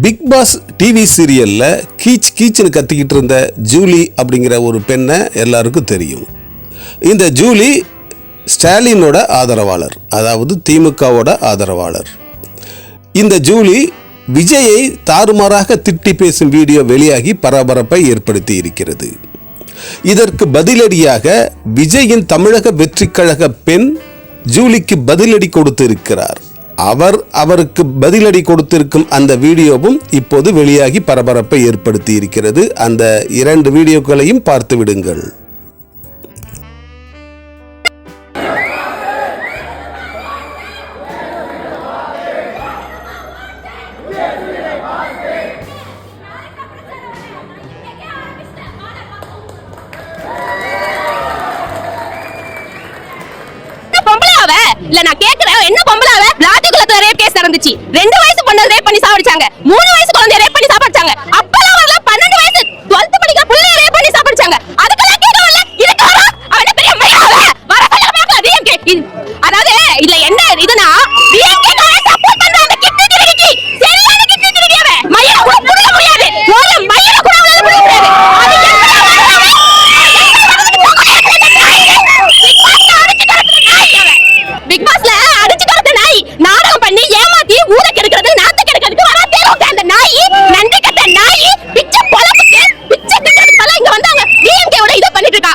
Big pass TV சீரியல்ல கீச்சுன்னு கத்திக்கிட்டு இருந்த ஜூலி அப்படிங்கிற ஒரு பெண்ணை எல்லாருக்கும் தெரியும். இந்த ஜூலி ஸ்டாலினோட ஆதரவாளர், அதாவது திமுகவோட ஆதரவாளர். இந்த ஜூலி விஜயை தாறுமாறாக திட்டி பேசும் வீடியோ வெளியாகி பரபரப்பை ஏற்படுத்தி இருக்கிறது. இதற்கு பதிலடியாக விஜயின் தமிழக வெற்றி கழக பெண் ஜூலிக்கு பதிலடி கொடுத்திருக்கிறார். அவருக்கு பதிலடி கொடுத்திருக்கும் அந்த வீடியோவும் இப்போது வெளியாகி பரபரப்பை ஏற்படுத்தி இருக்கிறது. அந்த 2 வீடியோக்களையும் பார்த்து விடுங்கள். இல்ல நான் கேக்குறேன், என்ன பொம்பளாவ லாட்டிகுலத்துல ரேப் கேஸ் நடந்துச்சு. 2 வயசு பொண்ணு ரேப் பண்ணி சாவடிச்சாங்க, 3 வயசு குழந்தை ரேப் பண்ணி சாவடிச்சாங்க. அப்பலாம் வரல 12 வயசு 12th படிக்கிற புள்ளைய ரேப் பண்ணி சாவடிச்சாங்க. அதுக்கெல்லாம் கேட்கவல்ல, இதுக்கு வர அவன பெரிய மையாவ வர சொல்ல மாட்டல டிஎம்கே. அதாவது இதுல என்ன இதுனா டிஎம்கே கார சப்போர்ட் பண்ற அந்த கிட்டு கிரிக்கி சரியான கிட்டு கிரிக்கியவ மையா கூட புடிக்க முடியாது. ஒரு மையா கூட அவளால புடிக்க முடியாது. பிக் பாஸ்ல அடிச்சு கறந்த நாய் நாடகம் பண்ணி ஏமாத்தி ஊரை கெடுக்கிறது நாத்த கெடுக்கிறதுக்கு வர தேரோட்ட அந்த நாய் நன்றி கட்ட நாய் பிச்சை பொளப்புக்கு பிச்சை கட்டறதுக்கு பல இங்க வந்தாங்க. டிஎம்கே ஓட இத பண்ணிட்டு இருக்கா.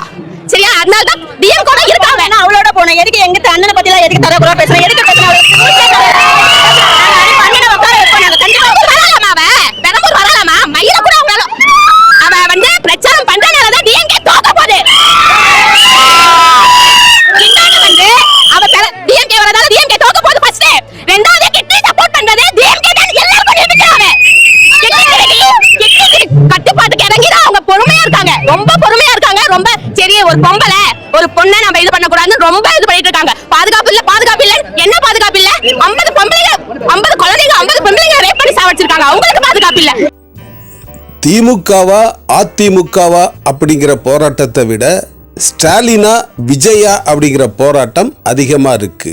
சரியா? அதனால தான் டிஎம்கே ஓட இருக்காங்க. நான் அவளோட போன எதுக்கு எங்க அண்ணனை பத்திலாம் எதுக்கு தரக்குறா பேசுறேன்? எதுக்கு பேசுறேன்? பண்ணன உட்கார வைப்பாங்க. கண்டிப்பா வரலாமா? பெரம்பூர் வரலாமா? மயில கூட அவ வந்து பிரச்சாரம் பண்றனால தான் டிஎம்கே தோக்க போகுது. இன்னொன்னு வந்து அவ டிஎம்கே வரதால டிஎம்கே தோக்க போகுது ஃபர்ஸ்ட். ரெண்டாவது கிட்டி சப்போர்ட் பண்றது டிஎம்கே தான் எல்லாரும் நினைக்கிறாங்க. கிட்டி கட்டுப்பாட்டுக்கு இறங்கிதான் அவங்க பொறுமையா இருக்காங்க, ரொம்ப பொறுமையா இருக்காங்க. ரொம்ப சரி ஒரு பொம்பளை ஒரு பொண்ணை நம்ம இது பண்ண கூடாதுன்னு ரொம்ப இது பண்ணிட்டு இருக்காங்க. பாதுகாப்பு இல்ல என்ன பாதுகாப்பு இல்ல? 50 பொம்பளைங்க 50 குழந்தைங்க 50 பொம்பளைங்க ரேப் பண்ணி சாவடிச்சிருக்காங்க. அவங்களுக்கு பாதுகாப்பு இல்ல. திமுகவா அதிமுகவா அப்படிங்கிற போராட்டத்தை விட ஸ்டாலினா விஜயா அப்படிங்கிற போராட்டம் அதிகமா இருக்கு.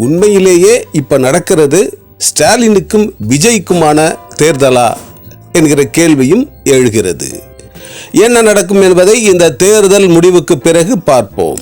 உண்மையிலேயே இப்ப நடக்கிறது ஸ்டாலினுக்கும் விஜய்க்குமான தேர்தலா என்கிற கேள்வியும் எழுகிறது. என்ன நடக்கும் என்பதை இந்த தேர்தல் முடிவுக்கு பிறகு பார்ப்போம்.